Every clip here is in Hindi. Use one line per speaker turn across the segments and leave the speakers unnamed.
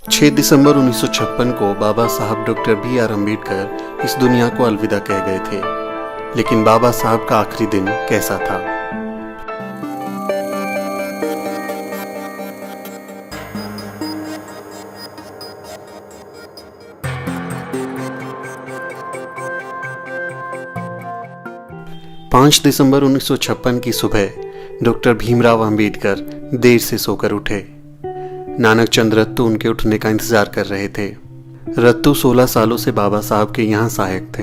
6 दिसंबर 1956 को बाबा साहब डॉक्टर B.R. अम्बेडकर इस दुनिया को अलविदा कह गए थे। लेकिन बाबा साहब का आखिरी दिन कैसा था? पाँच दिसंबर 1956 की सुबह डॉक्टर भीमराव अंबेडकर देर से सोकर उठे। नानक चंद रत्तू उनके उठने का इंतजार कर रहे थे। रत्तू 16 सालों से बाबा साहब के यहाँ सहायक थे।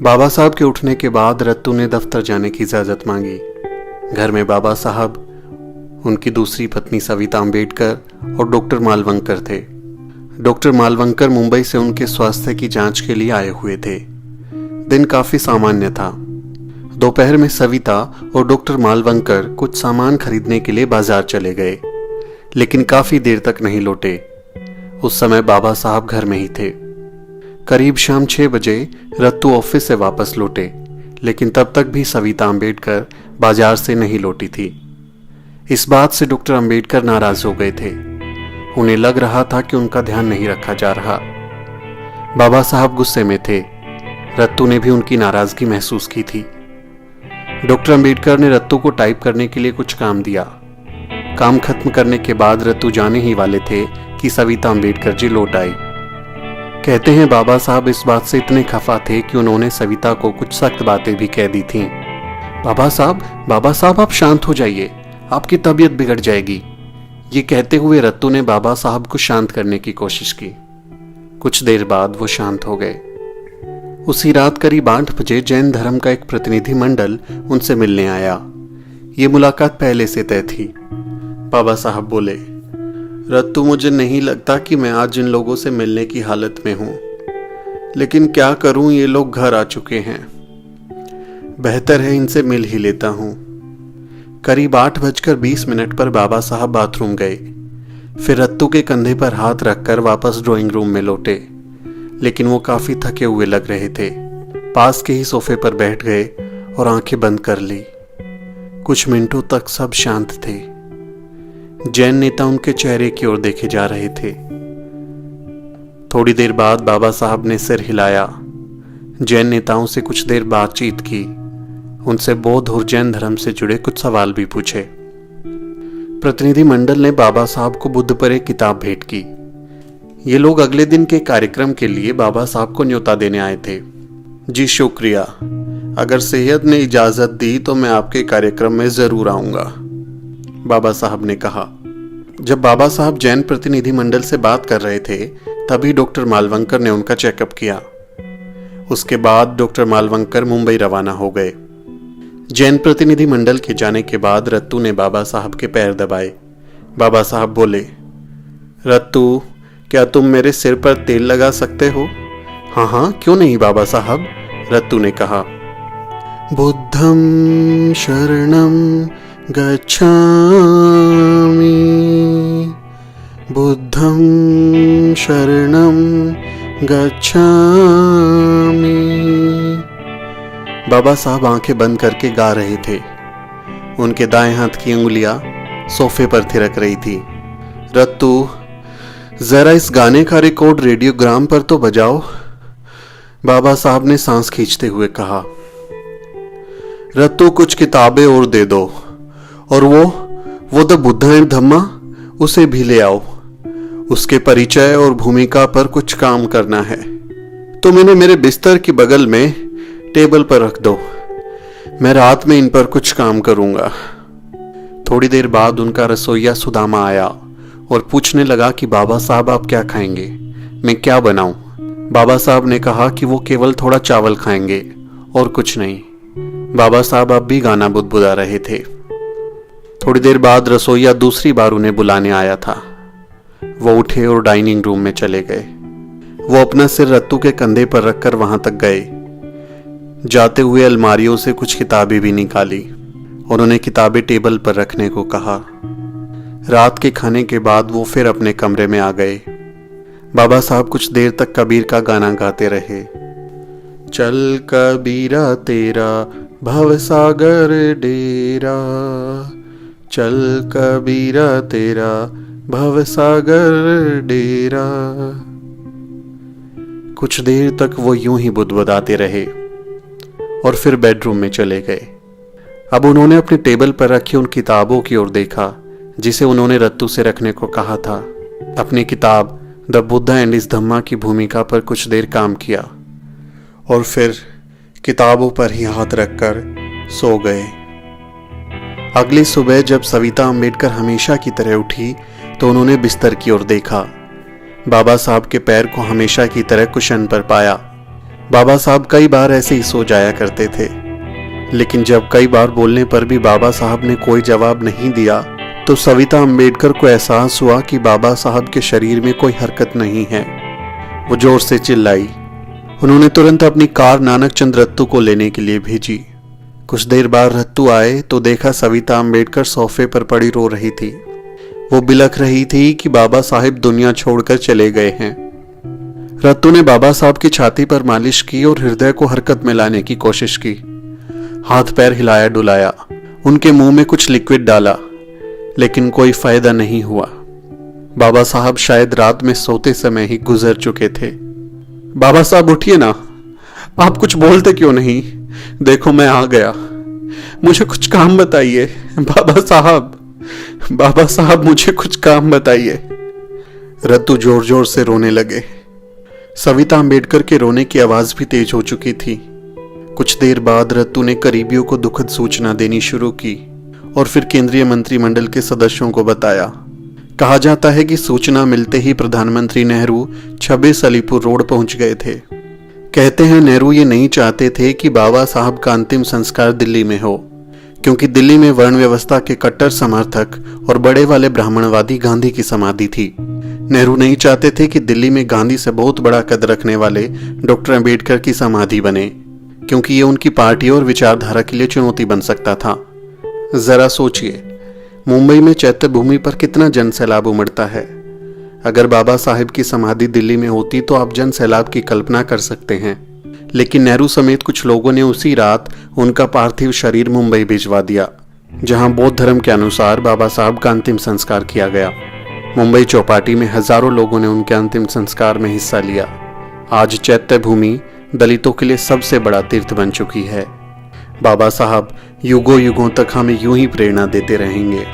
बाबा साहब के उठने के बाद रत्तू ने दफ्तर जाने की इजाज़त मांगी। घर में बाबा साहब, उनकी दूसरी पत्नी सविता अंबेडकर और डॉक्टर मालवंकर थे। डॉक्टर मालवंकर मुंबई से उनके स्वास्थ्य की जांच के लिए आए हुए थे। दिन काफ़ी सामान्य था। दोपहर में सविता और डॉक्टर मालवंकर कुछ सामान खरीदने के लिए बाजार चले गए, लेकिन काफी देर तक नहीं लौटे। उस समय बाबा साहब घर में ही थे। करीब शाम 6 बजे रत्तू ऑफिस से वापस लौटे, लेकिन तब तक भी सविता अंबेडकर बाजार से नहीं लौटी थी। इस बात से डॉक्टर अंबेडकर नाराज हो गए थे। उन्हें लग रहा था कि उनका ध्यान नहीं रखा जा रहा। बाबा साहब गुस्से में थे। रत्तू ने भी उनकी नाराजगी महसूस की थी। डॉक्टर अंबेडकर ने रत्तू को टाइप करने के लिए कुछ काम दिया। काम खत्म करने के बाद रत्तू जाने ही वाले थे कि सविता अंबेडकर जी लौट आई। कहते हैं बाबा साहब इस बात से इतने खफा थे कि उन्होंने सविता को कुछ सख्त बातें भी कह दी थीं। बाबा साहब आप शांत हो जाइए, आपकी तबीयत बिगड़ जाएगी। ये कहते हुए रत्तू ने बाबा साहब को शांत करने की कोशिश की। कुछ देर बाद वो शांत हो गए। उसी रात करीब 8 बजे जैन धर्म का एक प्रतिनिधि मंडल उनसे मिलने आया। ये मुलाकात पहले से तय थी। बाबा साहब बोले, रत्तू, मुझे नहीं लगता कि मैं आज इन लोगों से मिलने की हालत में हूं, लेकिन क्या करूं, ये लोग घर आ चुके हैं। बेहतर है इनसे मिल ही लेता हूं। करीब 8:20 पर बाबा साहब बाथरूम गए। फिर रत्तू के कंधे पर हाथ रखकर वापस ड्राइंग रूम में लौटे, लेकिन वो काफी थके हुए लग रहे थे। पास के ही सोफे पर बैठ गए और आंखें बंद कर ली। कुछ मिनटों तक सब शांत थे। जैन नेता उनके चेहरे की ओर देखे जा रहे थे। थोड़ी देर बाद बाबा साहब ने सिर हिलाया। जैन नेताओं से कुछ देर बातचीत की। उनसे बौद्ध और जैन धर्म से जुड़े कुछ सवाल भी पूछे। प्रतिनिधि मंडल ने बाबा साहब को बुद्ध पर एक किताब भेंट की। ये लोग अगले दिन के कार्यक्रम के लिए बाबा साहब को न्योता देने आए थे। जी शुक्रिया, अगर सेहत ने इजाजत दी तो मैं आपके कार्यक्रम में जरूर आऊंगा, बाबा साहब ने कहा। जब बाबा साहब जैन प्रतिनिधि मंडल से बात कर रहे थे, तभी डॉक्टर मालवंकर ने उनका चेकअप किया। उसके बाद डॉक्टर मालवंकर मुंबई रवाना हो गए। जैन प्रतिनिधि मंडल के जाने के बाद रत्तू ने बाबा साहब के पैर दबाए। बाबा साहब बोले, रत्तू, क्या तुम मेरे सिर पर तेल लगा सकते हो? हाँ, क्यों नहीं बाबा साहब, रत्तू ने कहा। बुद्धं शरणं गच्छामि, बुद्धं शरणं गच्छामि। बाबा साहब आंखें बंद करके गा रहे थे। उनके दाएं हाथ की उंगलियां सोफे पर थिरक रही थी। रत्तू, जरा इस गाने का रिकॉर्ड रेडियोग्राम पर तो बजाओ, बाबा साहब ने सांस खींचते हुए कहा। रत्तू, कुछ किताबें और दे दो, और वो द बुद्धा एंड धम्मा, उसे भी ले आओ। उसके परिचय और भूमिका पर कुछ काम करना है। तो मैंने मेरे बिस्तर की बगल में टेबल पर रख दो। मैं रात में इन पर कुछ काम करूंगा। थोड़ी देर बाद उनका रसोइया सुदामा आया और पूछने लगा कि बाबा साहब आप क्या खाएंगे, मैं क्या बनाऊं? बाबा साहब ने कहा कि वो केवल थोड़ा चावल खाएंगे और कुछ नहीं। बाबा साहब अब भी गाना बुदबुदा रहे थे। थोड़ी देर बाद रसोइया दूसरी बार उन्हें बुलाने आया था। वो उठे और डाइनिंग रूम में चले गए। वो अपना सिर रत्तू के कंधे पर रखकर वहां तक गए। जाते हुए अलमारियों से कुछ किताबें भी निकाली और उन्हें किताबें टेबल पर रखने को कहा। रात के खाने के बाद वो फिर अपने कमरे में आ गए। बाबा साहब कुछ देर तक कबीर का गाना गाते रहे। चल कबीरा तेरा भवसागर डेरा, चल कबीरा तेरा भवसागर डेरा। कुछ देर तक वो यूं ही बुदबुदाते रहे और फिर बेडरूम में चले गए। अब उन्होंने अपने टेबल पर रखी उन किताबों की ओर देखा जिसे उन्होंने रत्तू से रखने को कहा था। अपनी किताब द बुद्धा एंड इस धम्मा की भूमिका पर कुछ देर काम किया और फिर किताबों पर ही हाथ रखकर सो गए। अगली सुबह जब सविता अम्बेडकर हमेशा की तरह उठी तो उन्होंने बिस्तर की ओर देखा। बाबा साहब के पैर को हमेशा की तरह कुशन पर पाया। बाबा साहब कई बार ऐसे ही सो जाया करते थे, लेकिन जब कई बार बोलने पर भी बाबा साहब ने कोई जवाब नहीं दिया तो सविता अम्बेडकर को एहसास हुआ कि बाबा साहब के शरीर में कोई हरकत नहीं है। वो जोर से चिल्लाई। उन्होंने तुरंत अपनी कार नानक चंद रत्तू को लेने के लिए भेजी। कुछ देर बाद रत्तू आए तो देखा सविता अम्बेडकर सोफे पर पड़ी रो रही थी। वो बिलख रही थी कि बाबा साहब दुनिया छोड़कर चले गए हैं। रत्तू ने बाबा साहब की छाती पर मालिश की और हृदय को हरकत में लाने की कोशिश की। हाथ पैर हिलाया डुलाया, उनके मुंह में कुछ लिक्विड डाला, लेकिन कोई फायदा नहीं हुआ। बाबा साहब शायद रात में सोते समय ही गुजर चुके थे। बाबा साहब उठिए ना, आप कुछ बोलते क्यों नहीं? देखो मैं आ गया, मुझे कुछ काम बताइए। बाबा साहब मुझे कुछ काम बताइए। रत्तू जोर जोर से रोने लगे। सविता अम्बेडकर के रोने की आवाज भी तेज हो चुकी थी। कुछ देर बाद रत्तू ने करीबियों को दुखद सूचना देनी शुरू की और फिर केंद्रीय मंत्रिमंडल के सदस्यों को बताया। कहा जाता है कि सूचना मिलते ही प्रधानमंत्री नेहरू 26 अलीपुर रोड पहुंच गए थे। कहते हैं नेहरू ये नहीं चाहते थे कि बाबा साहब का अंतिम संस्कार दिल्ली में हो, क्योंकि दिल्ली में वर्ण व्यवस्था के कट्टर समर्थक और बड़े वाले ब्राह्मणवादी गांधी की समाधि थी। नेहरू नहीं चाहते थे कि दिल्ली में गांधी से बहुत बड़ा कद रखने वाले डॉक्टर अम्बेडकर की समाधि बने, क्योंकि ये उनकी पार्टी और विचारधारा के लिए चुनौती बन सकता था। जरा सोचिए, मुंबई में चैत्य भूमि पर कितना जन सैलाब उमड़ता है। अगर बाबा साहब की समाधि दिल्ली में होती तो आप जन सैलाब की कल्पना कर सकते हैं। लेकिन नेहरू समेत कुछ लोगों ने उसी रात उनका पार्थिव शरीर मुंबई भिजवा दिया, जहां बौद्ध धर्म के अनुसार बाबा साहब का अंतिम संस्कार किया गया। मुंबई चौपाटी में हजारों लोगों ने उनके अंतिम संस्कार में हिस्सा लिया। आज चैत्य भूमि दलितों के लिए सबसे बड़ा तीर्थ बन चुकी है। बाबा साहब युगों युगों तक हमें यूं ही प्रेरणा देते रहेंगे।